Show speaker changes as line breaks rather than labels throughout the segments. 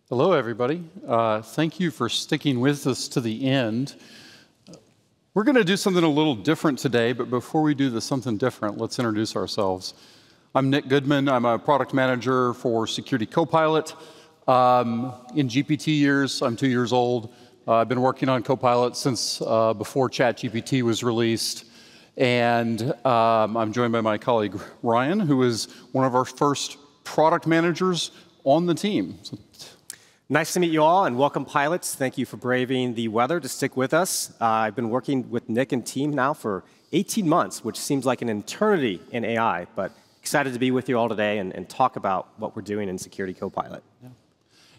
Hello, everybody. Thank you for sticking with us to the end. We're going to do something a little different today, but before we do something different, let's introduce ourselves. I'm Nick Goodman. I'm a product manager for Security Copilot. In GPT years, I'm 2 years old. I've been working on Copilot since before ChatGPT was released. And I'm joined by my colleague, Ryan, who is one of our first product managers on the team.
Nice to meet you all, and welcome pilots. Thank you for braving the weather to stick with us. I've been working with Nick and team now for 18 months, which seems like an eternity in AI, but excited to be with you all today and talk about what we're doing in Security Copilot.
Yeah.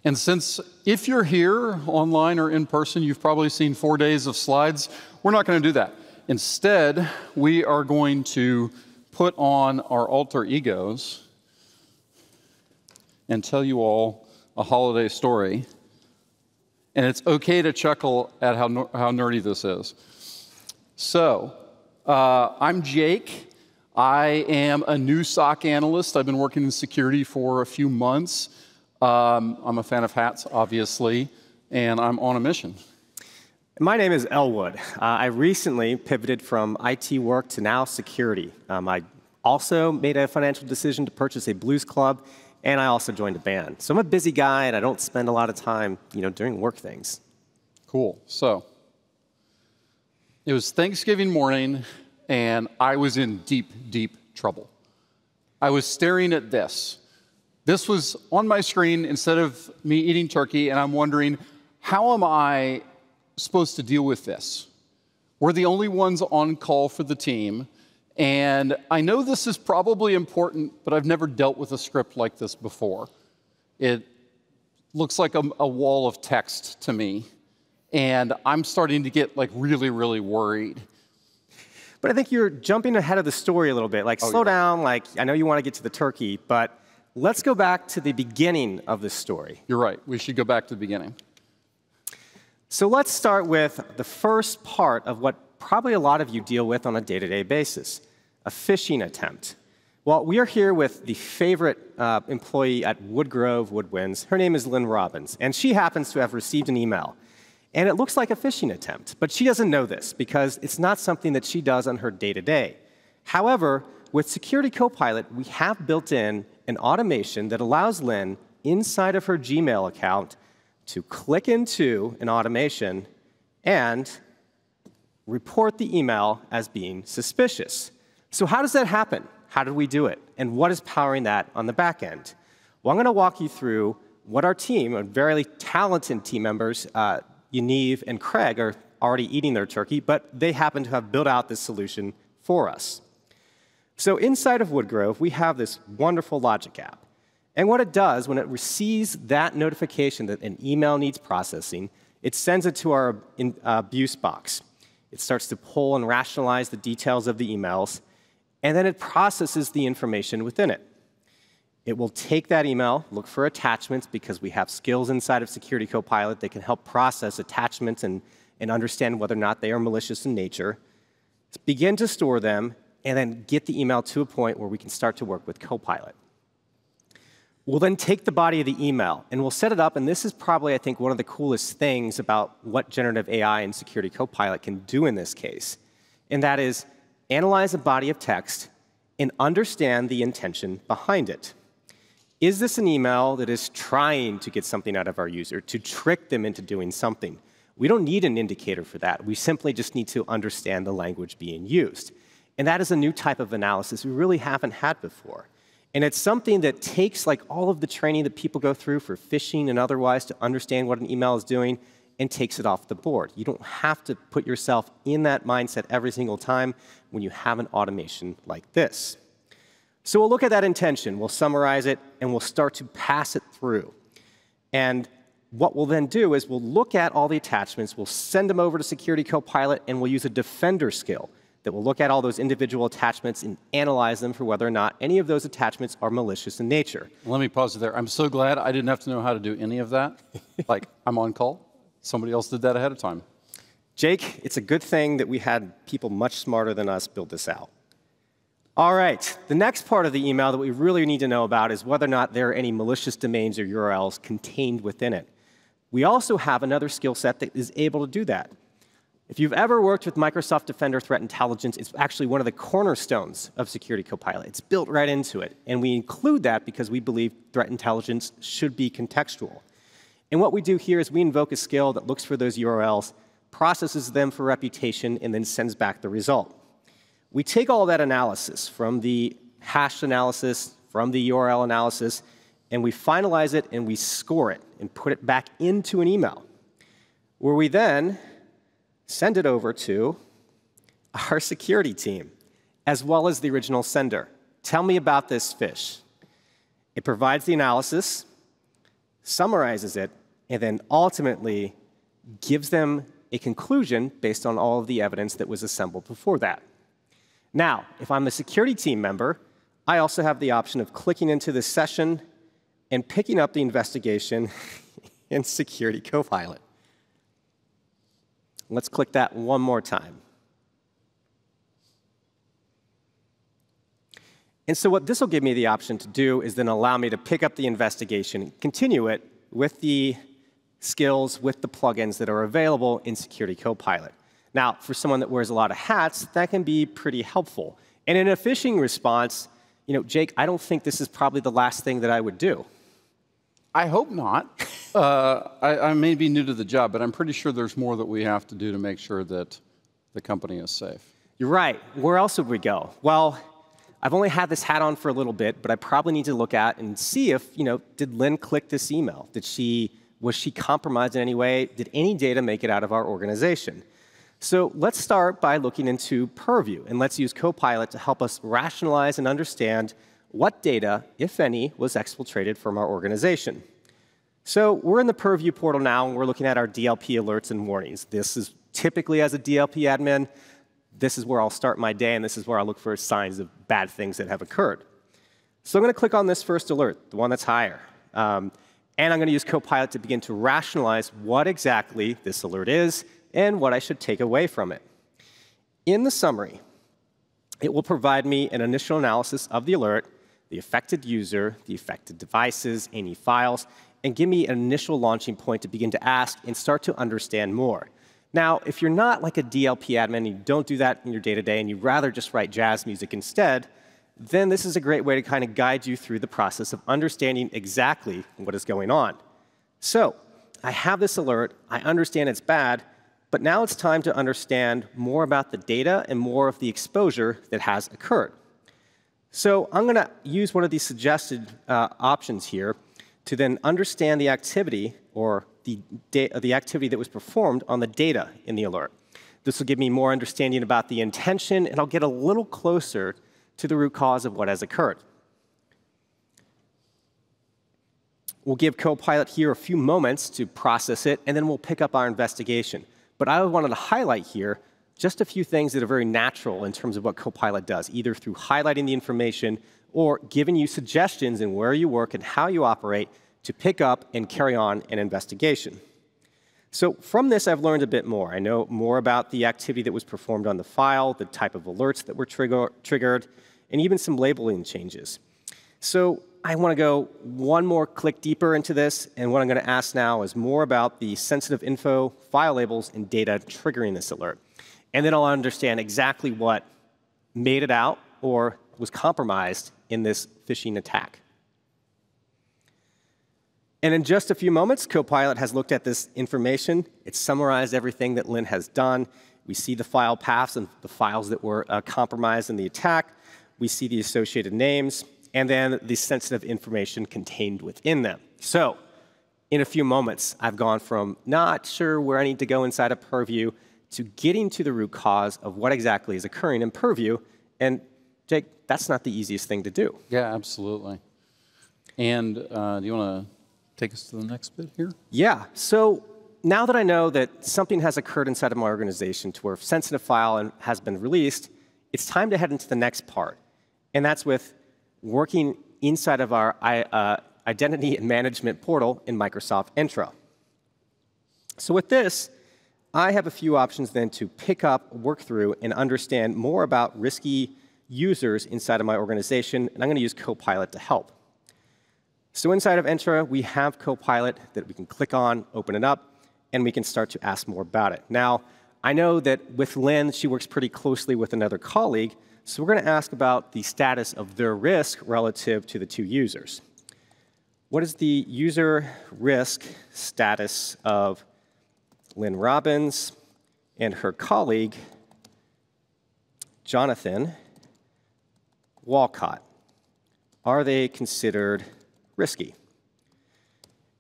And since if you're here online or in person, you've probably seen 4 days of slides, we're not going to do that. Instead, we are going to put on our alter egos and tell you all a holiday story, and it's okay to chuckle at how nerdy this is. So, I'm Jake. I am a new SOC analyst. I've been working in security for a few months. I'm a fan of hats, obviously, and I'm on a mission.
My name is Elwood. I recently pivoted from IT work to now security. I also made a financial decision to purchase a blues club, and I also joined a band. So I'm a busy guy, and I don't spend a lot of time, doing work things.
Cool. So it was Thanksgiving morning, and I was in deep, deep trouble. I was staring at this. This was on my screen instead of me eating turkey, and I'm wondering, how am I supposed to deal with this? We're the only ones on call for the team. And I know this is probably important, but I've never dealt with a script like this before. It looks like a wall of text to me, and I'm starting to get really, really worried.
But I think you're jumping ahead of the story a little bit. Slow down. I know you want to get to the turkey, but let's go back to the beginning of this story.
You're right. We should go back to the beginning.
So let's start with the first part of what probably a lot of you deal with on a day-to-day basis. A phishing attempt. Well, we are here with the favorite employee at Woodgrove Woodwinds. Her name is Lynn Robbins, and she happens to have received an email. And it looks like a phishing attempt, but she doesn't know this because it's not something that she does on her day-to-day. However, with Security Copilot, we have built in an automation that allows Lynn, inside of her Gmail account, to click into an automation and report the email as being suspicious. So how does that happen? How did we do it? And what is powering that on the back end? Well, I'm going to walk you through what our team, our very talented team members, Yaniv and Craig, are already eating their turkey, but they happen to have built out this solution for us. So inside of Woodgrove, we have this wonderful logic app. And what it does, when it receives that notification that an email needs processing, it sends it to our abuse box. It starts to pull and rationalize the details of the emails, and then it processes the information within it. It will take that email, look for attachments, because we have skills inside of Security Copilot that can help process attachments and understand whether or not they are malicious in nature, begin to store them, and then get the email to a point where we can start to work with Copilot. We'll then take the body of the email, and we'll set it up, and this is probably, I think, one of the coolest things about what generative AI and Security Copilot can do in this case, and that is analyze a body of text and understand the intention behind it. Is this an email that is trying to get something out of our user, to trick them into doing something? We don't need an indicator for that. We simply just need to understand the language being used. And that is a new type of analysis we really haven't had before. And it's something that takes all of the training that people go through for phishing and otherwise to understand what an email is doing and takes it off the board. You don't have to put yourself in that mindset every single time when you have an automation like this. So we'll look at that intention, we'll summarize it, and we'll start to pass it through. And what we'll then do is we'll look at all the attachments, we'll send them over to Security Copilot, and we'll use a defender skill that will look at all those individual attachments and analyze them for whether or not any of those attachments are malicious in nature.
Let me pause it there. I'm so glad I didn't have to know how to do any of that. I'm on call. Somebody else did that ahead of time.
Jake, it's a good thing that we had people much smarter than us build this out. All right, the next part of the email that we really need to know about is whether or not there are any malicious domains or URLs contained within it. We also have another skill set that is able to do that. If you've ever worked with Microsoft Defender Threat Intelligence, it's actually one of the cornerstones of Security Copilot. It's built right into it, and we include that because we believe threat intelligence should be contextual. And what we do here is we invoke a skill that looks for those URLs, processes them for reputation, and then sends back the result. We take all that analysis from the hash analysis, from the URL analysis, and we finalize it and we score it and put it back into an email, where we then send it over to our security team, as well as the original sender. Tell me about this phish. It provides the analysis, summarizes it, and then ultimately gives them a conclusion based on all of the evidence that was assembled before that. Now, if I'm a security team member, I also have the option of clicking into this session and picking up the investigation in Security Copilot. Let's click that one more time. And so what this will give me the option to do is then allow me to pick up the investigation and continue it with the skills, with the plugins that are available in Security Copilot. Now, for someone that wears a lot of hats, that can be pretty helpful. And in a phishing response, Jake, I don't think this is probably the last thing that I would do.
I hope not. I may be new to the job, but I'm pretty sure there's more that we have to do to make sure that the company is safe.
You're right. Where else would we go? Well, I've only had this hat on for a little bit, but I probably need to look at and see if, did Lynn click this email? Was she compromised in any way? Did any data make it out of our organization? So let's start by looking into Purview, and let's use Copilot to help us rationalize and understand what data, if any, was exfiltrated from our organization. So we're in the Purview portal now, and we're looking at our DLP alerts and warnings. This is typically, as a DLP admin, this is where I'll start my day, and this is where I'll look for signs of bad things that have occurred. So I'm going to click on this first alert, the one that's higher. And I'm going to use Copilot to begin to rationalize what exactly this alert is and what I should take away from it. In the summary, it will provide me an initial analysis of the alert, the affected user, the affected devices, any files, and give me an initial launching point to begin to ask and start to understand more. Now, if you're not like a DLP admin, and you don't do that in your day-to-day, and you'd rather just write jazz music instead, then this is a great way to kind of guide you through the process of understanding exactly what is going on. So I have this alert. I understand it's bad. But now it's time to understand more about the data and more of the exposure that has occurred. So I'm going to use one of these suggested options here to then understand the activity or the activity that was performed on the data in the alert. This will give me more understanding about the intention, and I'll get a little closer to the root cause of what has occurred. We'll give Copilot here a few moments to process it, and then we'll pick up our investigation. But I wanted to highlight here just a few things that are very natural in terms of what Copilot does, either through highlighting the information or giving you suggestions in where you work and how you operate to pick up and carry on an investigation. So from this, I've learned a bit more. I know more about the activity that was performed on the file, the type of alerts that were triggered, and even some labeling changes. So I want to go one more click deeper into this, and what I'm going to ask now is more about the sensitive info, file labels, and data triggering this alert. And then I'll understand exactly what made it out or was compromised in this phishing attack. And in just a few moments, Copilot has looked at this information. It's summarized everything that Lynn has done. We see the file paths and the files that were compromised in the attack. We see the associated names, and then the sensitive information contained within them. So in a few moments, I've gone from not sure where I need to go inside of Purview to getting to the root cause of what exactly is occurring in Purview. And Jake, that's not the easiest thing to do.
Yeah, absolutely. And do you want to take us to the next bit here?
Yeah. So now that I know that something has occurred inside of my organization to where a sensitive file has been released, it's time to head into the next part. And that's with working inside of our identity and management portal in Microsoft Entra. So with this, I have a few options then to pick up, work through, and understand more about risky users inside of my organization, and I'm going to use Copilot to help. So inside of Entra, we have Copilot that we can click on, open it up, and we can start to ask more about it. Now, I know that with Lynn, she works pretty closely with another colleague, so we're going to ask about the status of their risk relative to the two users. What is the user risk status of Lynn Robbins and her colleague, Jonathan Walcott? Are they considered risky?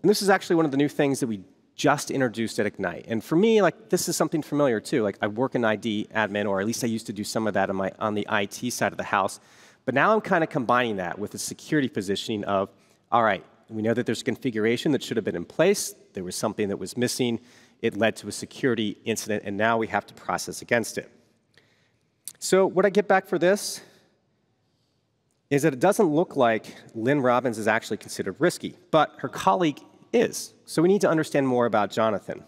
And this is actually one of the new things that we just introduced at Ignite. And for me, like, this is something familiar too. Like, I work in ID admin, or at least I used to do some of that on the IT side of the house. But now I'm kind of combining that with the security positioning of, all right, we know that there's a configuration that should have been in place. There was something that was missing. It led to a security incident, and now we have to process against it. So what I get back for this is that it doesn't look like Lynn Robbins is actually considered risky, but her colleague is. So we need to understand more about Jonathan.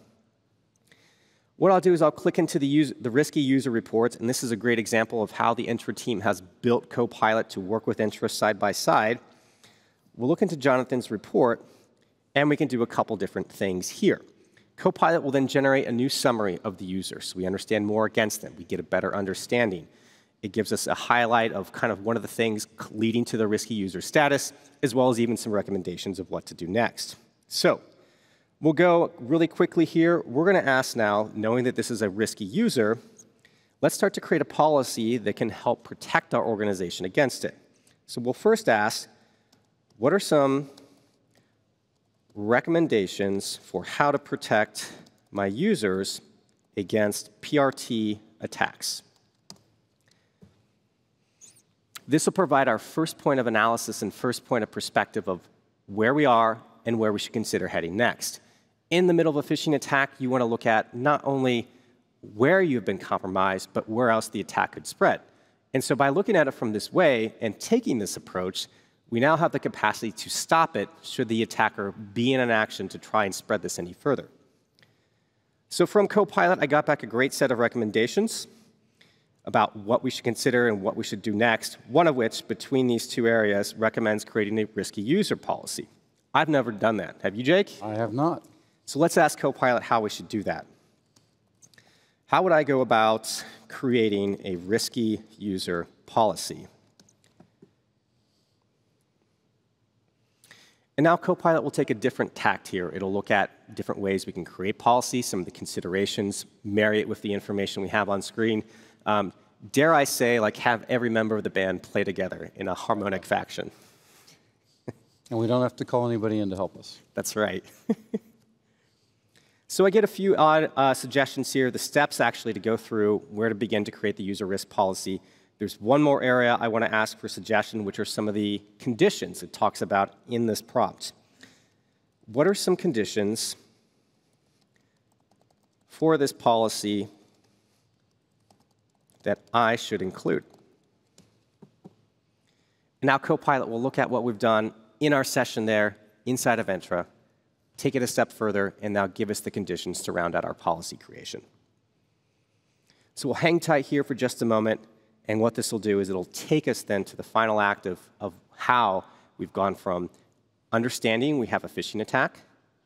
What I'll do is I'll click into the risky user reports, and this is a great example of how the Entra team has built Copilot to work with Entra side by side. We'll look into Jonathan's report, and we can do a couple different things here. Copilot will then generate a new summary of the user, so we understand more against them. We get a better understanding. It gives us a highlight of kind of one of the things leading to the risky user status, as well as even some recommendations of what to do next. So we'll go really quickly here. We're going to ask now, knowing that this is a risky user, let's start to create a policy that can help protect our organization against it. So we'll first ask, what are some recommendations for how to protect my users against PRT attacks? This will provide our first point of analysis and first point of perspective of where we are and where we should consider heading next. In the middle of a phishing attack, you want to look at not only where you've been compromised, but where else the attack could spread. And so by looking at it from this way and taking this approach, we now have the capacity to stop it should the attacker be in an action to try and spread this any further. So from Copilot, I got back a great set of recommendations about what we should consider and what we should do next, one of which, between these two areas, recommends creating a risky user policy. I've never done that. Have you, Jake?
I have not.
So let's ask Copilot how we should do that. How would I go about creating a risky user policy? And now Copilot will take a different tact here. It'll look at different ways we can create policy, some of the considerations, marry it with the information we have on screen. Dare I say, like, have every member of the band play together in a harmonic fashion.
And we don't have to call anybody in to help us.
That's right. So I get a few odd suggestions here, the steps actually to go through where to begin to create the user risk policy. There's one more area I want to ask for suggestion, which are some of the conditions it talks about in this prompt. What are some conditions for this policy that I should include? And now Copilot will look at what we've done in our session there inside of Entra, take it a step further, and now give us the conditions to round out our policy creation. So we'll hang tight here for just a moment. And what this will do is it'll take us then to the final act of how we've gone from understanding we have a phishing attack,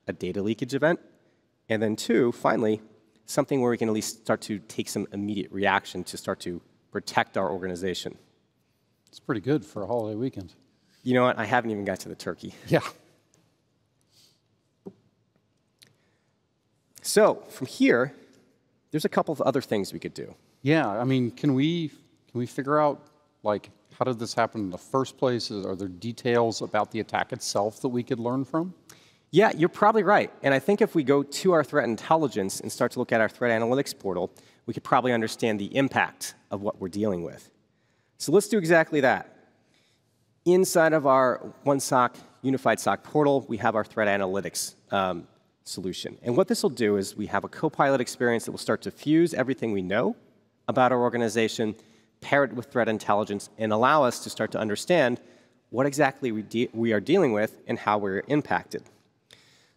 a data leakage event, and then two, finally, something where we can at least start to take some immediate reaction to start to protect our organization.
It's pretty good for a holiday weekend.
You know what? I haven't even got to the turkey.
Yeah.
So from here, there's a couple of other things we could do.
Yeah, I mean, can we figure out, like, how did this happen in the first place? Are there details about the attack itself that we could learn from?
Yeah, you're probably right. And I think if we go to our threat intelligence and start to look at our threat analytics portal, we could probably understand the impact of what we're dealing with. So let's do exactly that. Inside of our OneSOC Unified SOC portal, we have our threat analytics solution. And what this will do is we have a Copilot experience that will start to fuse everything we know about our organization, pair it with threat intelligence, and allow us to start to understand what exactly we are dealing with and how we're impacted.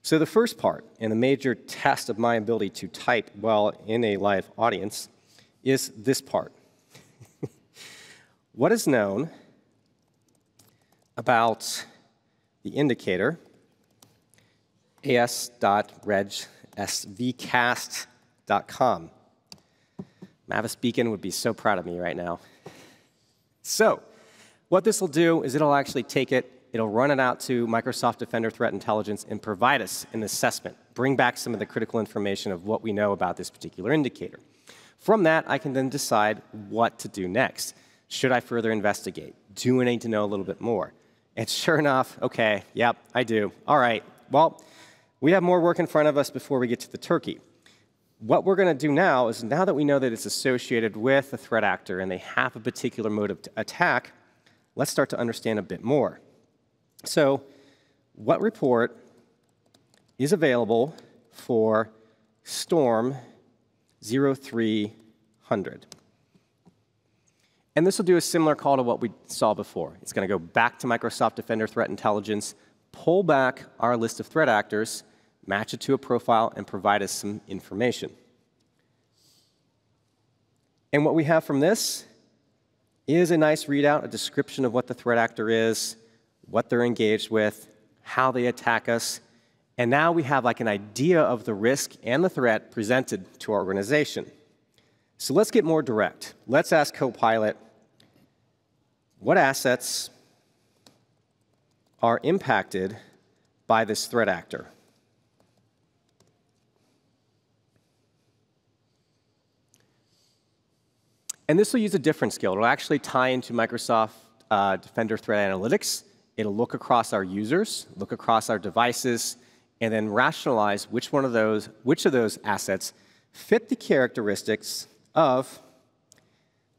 So the first part, and the major test of my ability to type well in a live audience, is this part. what is known about the indicator as.regsvcast.com. Mavis Beacon would be so proud of me right now. So what this will do is it'll actually take it, it'll run it out to Microsoft Defender Threat Intelligence and provide us an assessment, bring back some of the critical information of what we know about this particular indicator. From that, I can then decide what to do next. Should I further investigate? Do I need to know a little bit more? And sure enough, OK, yep, I do. All right, well, we have more work in front of us before we get to the turkey. What we're going to do now is, now that we know that it's associated with a threat actor and they have a particular mode of attack, let's start to understand a bit more. So what report is available for Storm 0300? And this will do a similar call to what we saw before. It's going to go back to Microsoft Defender Threat Intelligence, pull back our list of threat actors, match it to a profile, and provide us some information. And what we have from this is a nice readout, a description of what the threat actor is, what they're engaged with, how they attack us. And now we have like an idea of the risk and the threat presented to our organization. So let's get more direct. Let's ask Copilot, what assets are impacted by this threat actor? And this will use a different skill. It'll actually tie into Microsoft Defender Threat Analytics. It'll look across our users, look across our devices, and then rationalize which of those assets fit the characteristics of,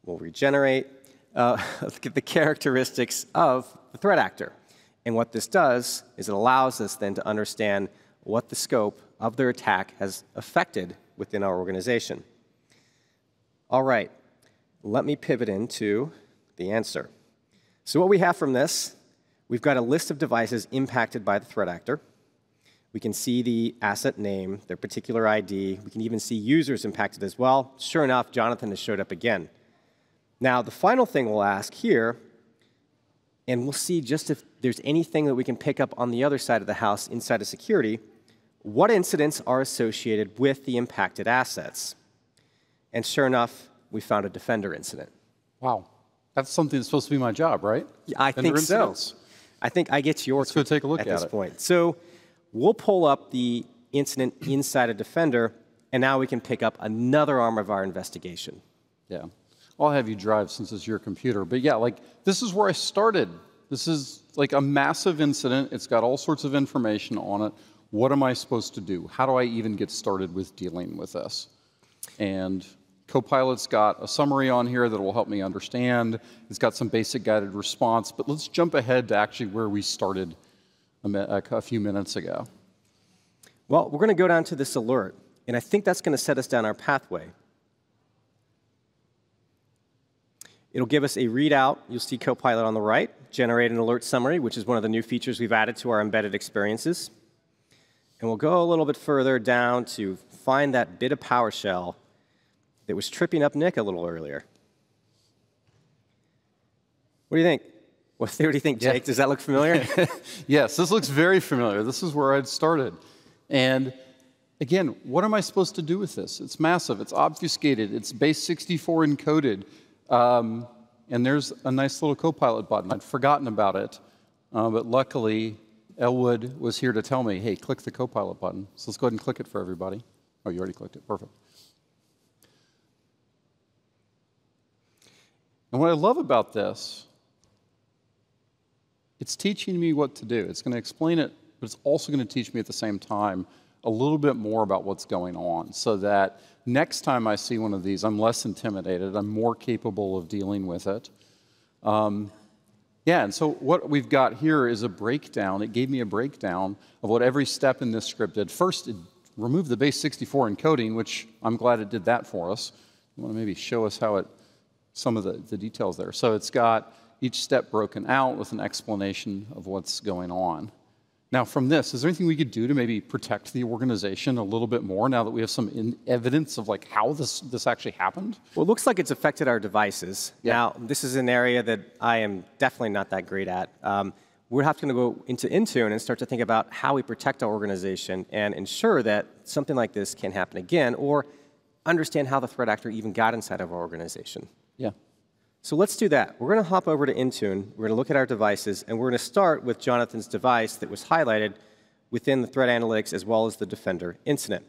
we'll regenerate, the characteristics of the threat actor. And what this does is it allows us then to understand what the scope of their attack has affected within our organization. All right. Let me pivot into the answer. So what we have from this, we've got a list of devices impacted by the threat actor. We can see the asset name, their particular ID. We can even see users impacted as well. Sure enough, Jonathan has showed up again. Now, the final thing we'll ask here, and we'll see just if there's anything that we can pick up on the other side of the house inside of security, what incidents are associated with the impacted assets? And sure enough, we found a Defender incident.
Wow. That's something that's supposed to be my job, right?
Yeah, I think so. I think I get your
Let's go take a look at
this
it.
point. So we'll pull up the incident inside of Defender, and now we can pick up another arm of our investigation.
Yeah. I'll have you drive since it's your computer. But yeah, like, this is where I started. This is like a massive incident. It's got all sorts of information on it. What am I supposed to do? How do I even get started with dealing with this? And Copilot's got a summary on here that will help me understand. It's got some basic guided response. But let's jump ahead to actually where we started a few minutes ago.
Well, we're going to go down to this alert. And I think that's going to set us down our pathway. It'll give us a readout. You'll see Copilot on the right, generate an alert summary, which is one of the new features we've added to our embedded experiences. And we'll go a little bit further down to find that bit of PowerShell that was tripping up Nick a little earlier. What do you think? What do you think, Jake? Yeah. Does that look familiar?
Yes, this looks very familiar. This is where I'd started. And again, what am I supposed to do with this? It's massive. It's obfuscated. It's base 64 encoded. And there's a nice little Copilot button. I'd forgotten about it. But luckily, Elwood was here to tell me, hey, click the Copilot button. So let's go ahead and click it for everybody. Oh, you already clicked it. Perfect. And what I love about this, it's teaching me what to do. It's going to explain it, but it's also going to teach me at the same time a little bit more about what's going on so that next time I see one of these, I'm less intimidated. I'm more capable of dealing with it. Yeah, and so what we've got here is a breakdown. It gave me a breakdown of what every step in this script did. First, it removed the base 64 encoding, which I'm glad it did that for us. You want to maybe show us how it, some of the details there. So it's got each step broken out with an explanation of what's going on. Now, from this, is there anything we could do to maybe protect the organization a little bit more now that we have some evidence of like how this actually happened?
Well, it looks like it's affected our devices.
Yeah.
Now, this is an area that I am definitely not that great at. We're having to go into Intune and start to think about how we protect our organization and ensure that something like this can't happen again, or understand how the threat actor even got inside of our organization.
Yeah.
So let's do that. We're going to hop over to Intune. We're going to look at our devices, and we're going to start with Jonathan's device that was highlighted within the threat analytics as well as the Defender incident.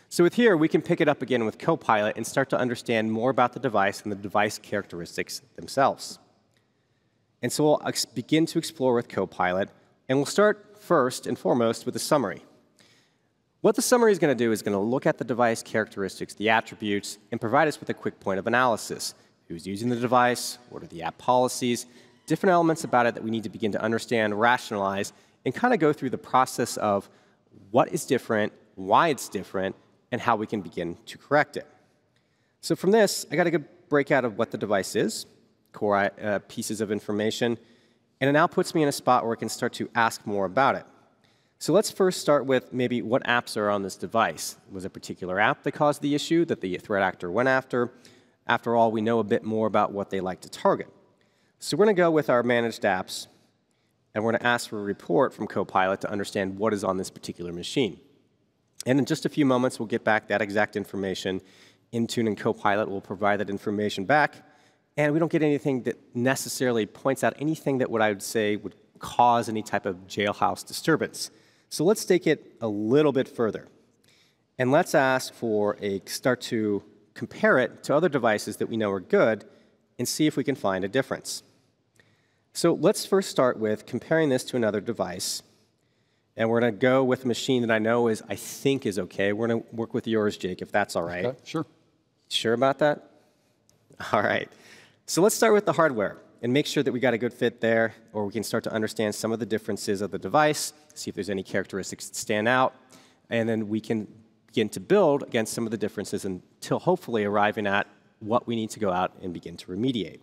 So with here, we can pick it up again with Copilot and start to understand more about the device and the device characteristics themselves. And so we'll begin to explore with Copilot, and we'll start first and foremost with a summary. What the summary is going to do is going to look at the device characteristics, the attributes, and provide us with a quick point of analysis. Who's using the device? What are the app policies? Different elements about it that we need to begin to understand, rationalize, and kind of go through the process of what is different, why it's different, and how we can begin to correct it. So from this, I got a good breakout of what the device is, core pieces of information, and it now puts me in a spot where I can start to ask more about it. So let's first start with maybe what apps are on this device. Was it a particular app that caused the issue that the threat actor went after? After all, we know a bit more about what they like to target. So we're going to go with our managed apps, and we're going to ask for a report from Copilot to understand what is on this particular machine. And in just a few moments, we'll get back that exact information. Intune and Copilot will provide that information back, and we don't get anything that necessarily points out anything that what I would say would cause any type of jailhouse disturbance. So let's take it a little bit further, and let's ask for start to compare it to other devices that we know are good and see if we can find a difference. So let's first start with comparing this to another device. And we're going to go with a machine that I think is OK. We're going to work with yours, Jake, if that's all right.
Okay, sure.
Sure about that? All right. So let's start with the hardware and make sure that we got a good fit there, or we can start to understand some of the differences of the device, see if there's any characteristics that stand out, and then we can begin to build against some of the differences until hopefully arriving at what we need to go out and begin to remediate.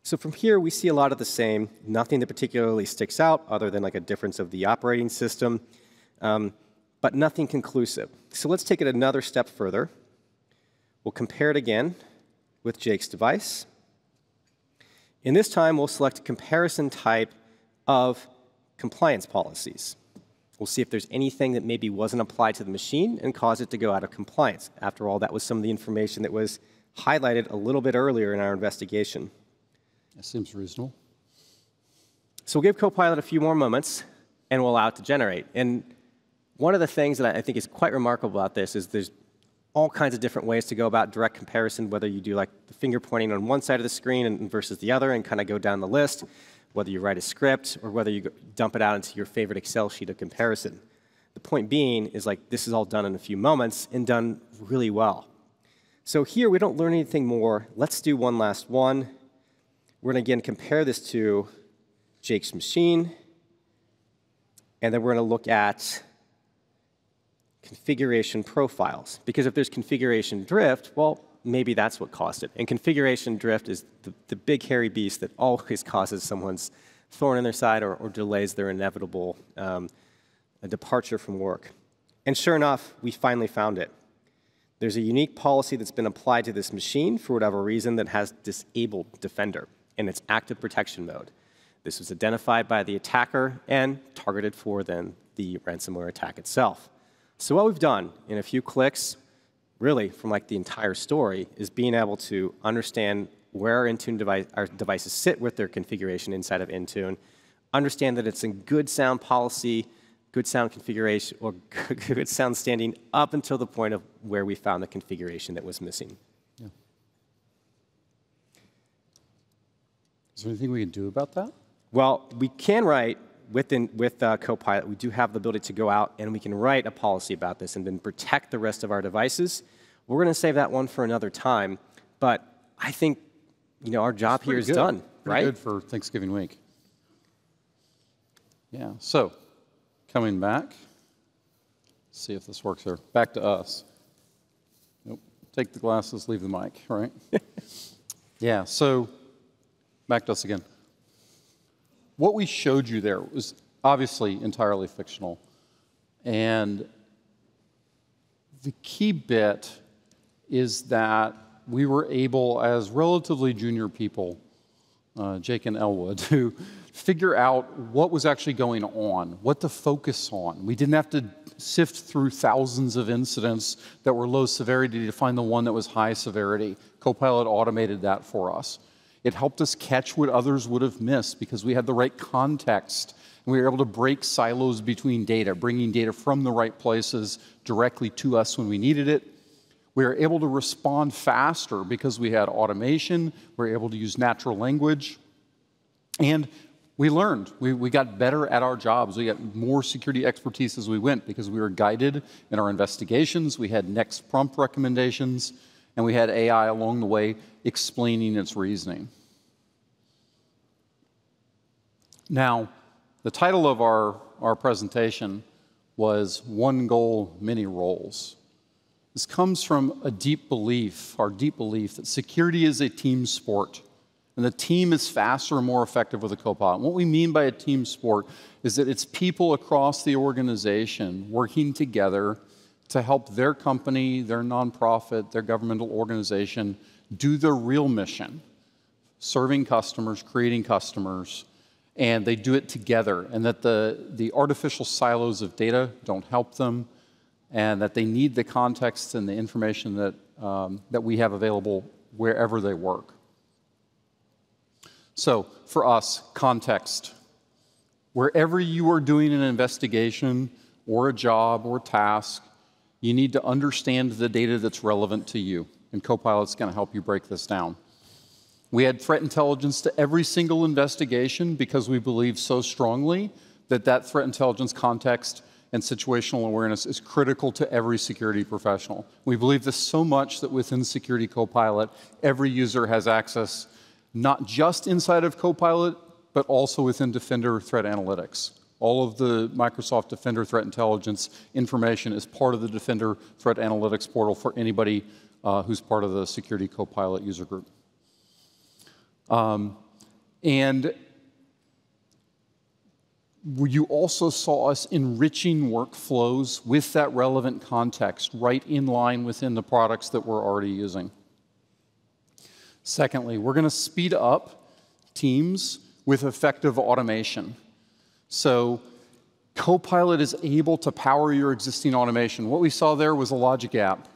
So from here, we see a lot of the same, nothing that particularly sticks out other than like a difference of the operating system, but nothing conclusive. So let's take it another step further. We'll compare it again with Jake's device. And this time, we'll select a comparison type of compliance policies. We'll see if there's anything that maybe wasn't applied to the machine and caused it to go out of compliance. After all, that was some of the information that was highlighted a little bit earlier in our investigation.
That seems reasonable.
So we'll give Copilot a few more moments, and we'll allow it to generate. And one of the things that I think is quite remarkable about this is there's all kinds of different ways to go about direct comparison, whether you do like the finger pointing on one side of the screen versus the other and kind of go down the list, whether you write a script or whether you dump it out into your favorite Excel sheet of comparison. The point being is like this is all done in a few moments and done really well. So here we don't learn anything more. Let's do one last one. We're going to again compare this to Jake's machine, and then we're going to look at configuration profiles. Because if there's configuration drift, well, maybe that's what caused it. And configuration drift is the big hairy beast that always causes someone's thorn in their side or delays their inevitable departure from work. And sure enough, we finally found it. There's a unique policy that's been applied to this machine for whatever reason that has disabled Defender in its active protection mode. This was identified by the attacker and targeted for then the ransomware attack itself. So what we've done in a few clicks, really from like the entire story, is being able to understand where our Intune our devices sit with their configuration inside of Intune, understand that it's in good sound policy, good sound configuration, or good sound standing up until the point of where we found the configuration that was missing.
Yeah. Is there anything we can do about that?
Well, we can write with Copilot. We do have the ability to go out and we can write a policy about this and then protect the rest of our devices. We're going to save that one for another time, but I think our job here is done, right?
Good for Thanksgiving week. Yeah. So, coming back. See if this works here. Back to us. Nope. Take the glasses, leave the mic. All right. Yeah. So, back to us again. What we showed you there was obviously entirely fictional. And the key bit is that we were able, as relatively junior people, Jake and Elwood, to figure out what was actually going on, what to focus on. We didn't have to sift through thousands of incidents that were low severity to find the one that was high severity. Copilot automated that for us. It helped us catch what others would have missed because we had the right context. And we were able to break silos between data, bringing data from the right places directly to us when we needed it. We were able to respond faster because we had automation. We were able to use natural language. And we learned. We got better at our jobs. We got more security expertise as we went because we were guided in our investigations. We had next prompt recommendations. And we had AI along the way explaining its reasoning. Now, the title of our presentation was One Goal, Many Roles. This comes from a deep belief, our deep belief, that security is a team sport, and the team is faster and more effective with a Copilot. And what we mean by a team sport is that it's people across the organization working together to help their company, their nonprofit, their governmental organization do their real mission, serving customers, creating customers, and they do it together, and that the artificial silos of data don't help them, and that they need the context and the information that we have available wherever they work. So for us, context. Wherever you are doing an investigation or a job or task, you need to understand the data that's relevant to you, and Copilot's going to help you break this down. We add threat intelligence to every single investigation because we believe so strongly that that threat intelligence context and situational awareness is critical to every security professional. We believe this so much that within Security Copilot, every user has access not just inside of Copilot, but also within Defender Threat Analytics. All of the Microsoft Defender Threat Intelligence information is part of the Defender Threat Analytics portal for anybody who's part of the Security Copilot user group. And you also saw us enriching workflows with that relevant context right in line within the products that we're already using. Secondly, we're going to speed up teams with effective automation. So Copilot is able to power your existing automation. What we saw there was a logic app.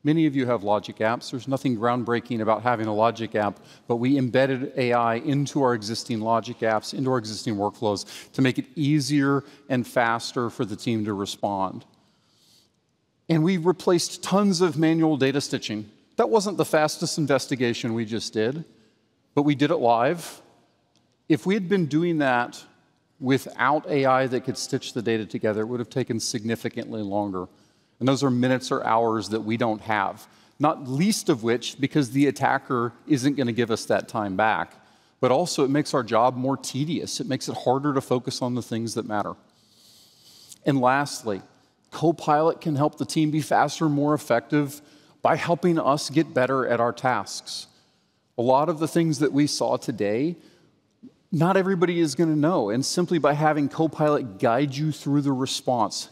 Many of you have logic apps. There's nothing groundbreaking about having a logic app, but we embedded AI into our existing logic apps, into our existing workflows to make it easier and faster for the team to respond. And we replaced tons of manual data stitching. That wasn't the fastest investigation we just did, but we did it live. If we had been doing that without AI that could stitch the data together, it would have taken significantly longer. And those are minutes or hours that we don't have, not least of which because the attacker isn't going to give us that time back, but also it makes our job more tedious. It makes it harder to focus on the things that matter. And lastly, Copilot can help the team be faster and more effective by helping us get better at our tasks. A lot of the things that we saw today, not everybody is going to know, and simply by having Copilot guide you through the response,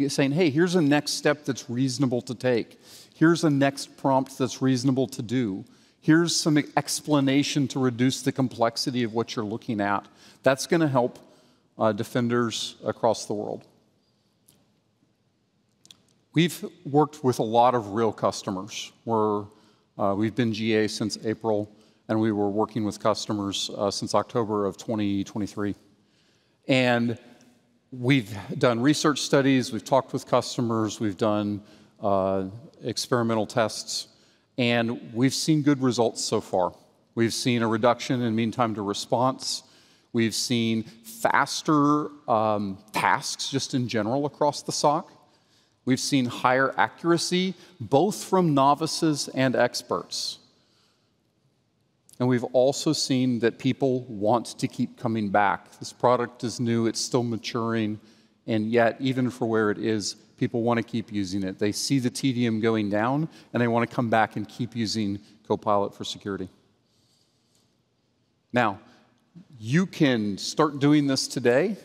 saying, hey, here's a next step that's reasonable to take. Here's a next prompt that's reasonable to do. Here's some explanation to reduce the complexity of what you're looking at. That's going to help defenders across the world. We've worked with a lot of real customers. We've been GA since April, and we were working with customers since October of 2023. And we've done research studies, we've talked with customers, we've done experimental tests, and we've seen good results so far. We've seen a reduction in mean time to response. We've seen faster tasks just in general across the SOC. We've seen higher accuracy, both from novices and experts. And we've also seen that people want to keep coming back. This product is new, it's still maturing, and yet, even for where it is, people want to keep using it. They see the TDM going down, and they want to come back and keep using Copilot for security. Now, you can start doing this today.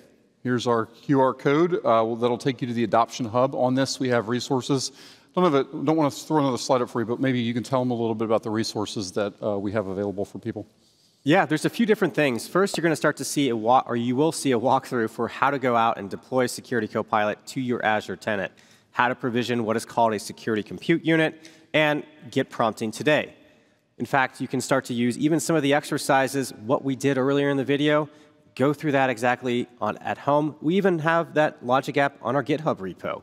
Here's our QR code that'll take you to the Adoption Hub. On this, we have resources. Don't want to throw another slide up for you, but maybe you can tell them a little bit about the resources that we have available for people.
Yeah, there's a few different things. First, you're going to start to see you will see a walkthrough for how to go out and deploy Security Copilot to your Azure tenant, how to provision what is called a security compute unit, and get prompting today. In fact, you can start to use even some of the exercises, what we did earlier in the video, go through that exactly at home. We even have that Logic app on our GitHub repo.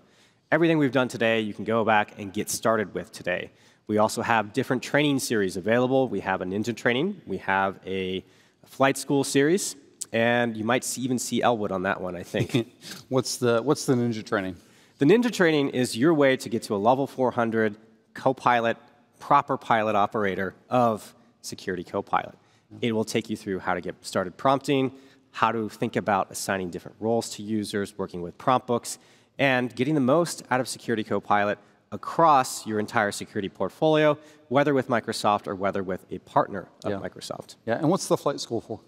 Everything we've done today, you can go back and get started with today. We also have different training series available. We have a Ninja training. We have a Flight School series. And you might even see Elwood on that one, I think.
What's the Ninja training?
The Ninja training is your way to get to a level 400 Copilot, proper pilot operator of Security Copilot. It will take you through how to get started prompting, how to think about assigning different roles to users, working with prompt books, and getting the most out of Security Copilot across your entire security portfolio, whether with Microsoft or whether with a partner of Microsoft.
Yeah, and what's the Flight School for?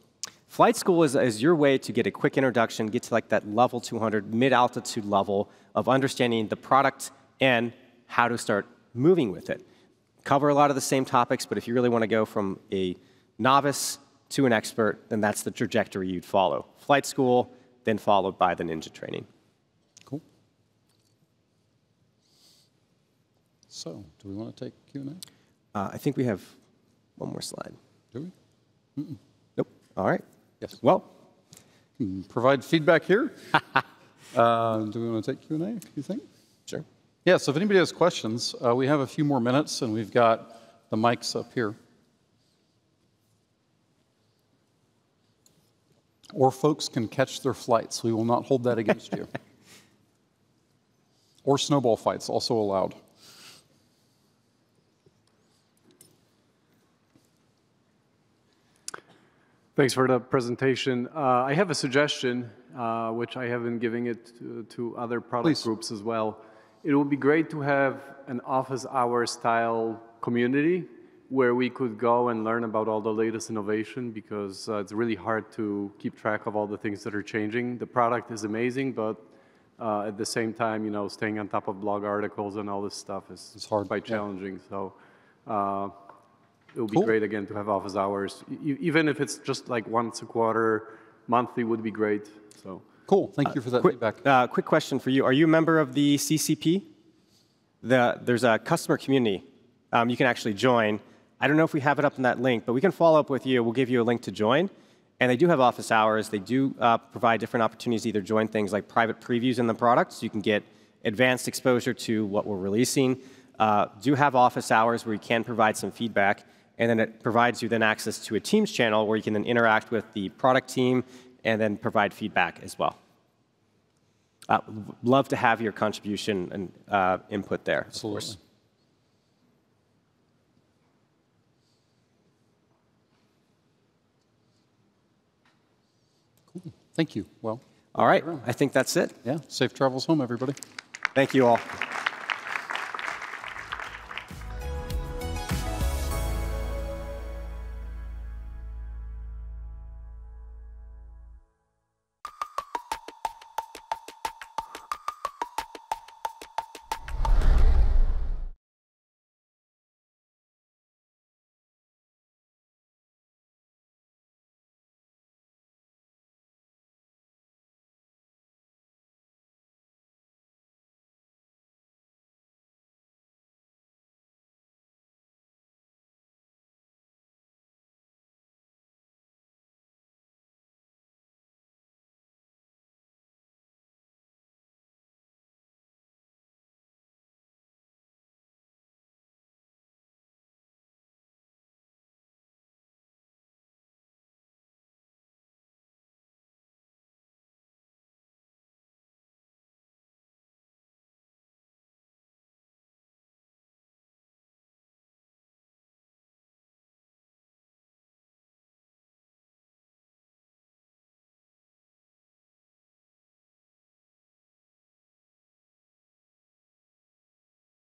Flight School is your way to get a quick introduction, get to like that level 200 mid-altitude level of understanding the product and how to start moving with it. Cover a lot of the same topics, but if you really want to go from a novice to an expert, then that's the trajectory you'd follow. Flight School, then followed by the Ninja training.
Cool. So, do we want to take Q&A?
I think we have one more slide.
Do we?
Nope. All right.
Yes.
Well,
provide feedback here. Do we want to take Q&A, you think?
Sure.
Yeah, so if anybody has questions, we have a few more minutes, and we've got the mics up here. Or folks can catch their flights. We will not hold that against you. Or snowball fights, also allowed.
Thanks for the presentation. I have a suggestion, which I have been giving it to other product groups as well. It would be great to have an office hour style community where we could go and learn about all the latest innovation, because it's really hard to keep track of all the things that are changing. The product is amazing, but at the same time, you know, staying on top of blog articles and all this stuff is quite challenging. So it would be great, again, to have office hours. Even if it's just like once a quarter, monthly would be great. So
cool. Thank you for that feedback.
Quick question for you. Are you a member of the CCP? There's a customer community. You can actually join. I don't know if we have it up in that link, but we can follow up with you. We'll give you a link to join. And they do have office hours. They do provide different opportunities to either join things like private previews in the product, so you can get advanced exposure to what we're releasing. Do have office hours where you can provide some feedback. And then it provides you then access to a Teams channel where you can then interact with the product team and then provide feedback as well. Love to have your contribution and input there.
Absolutely.
Of course.
Cool. Thank you. Well.
All right. I think that's it.
Yeah. Safe travels home, everybody.
Thank you all.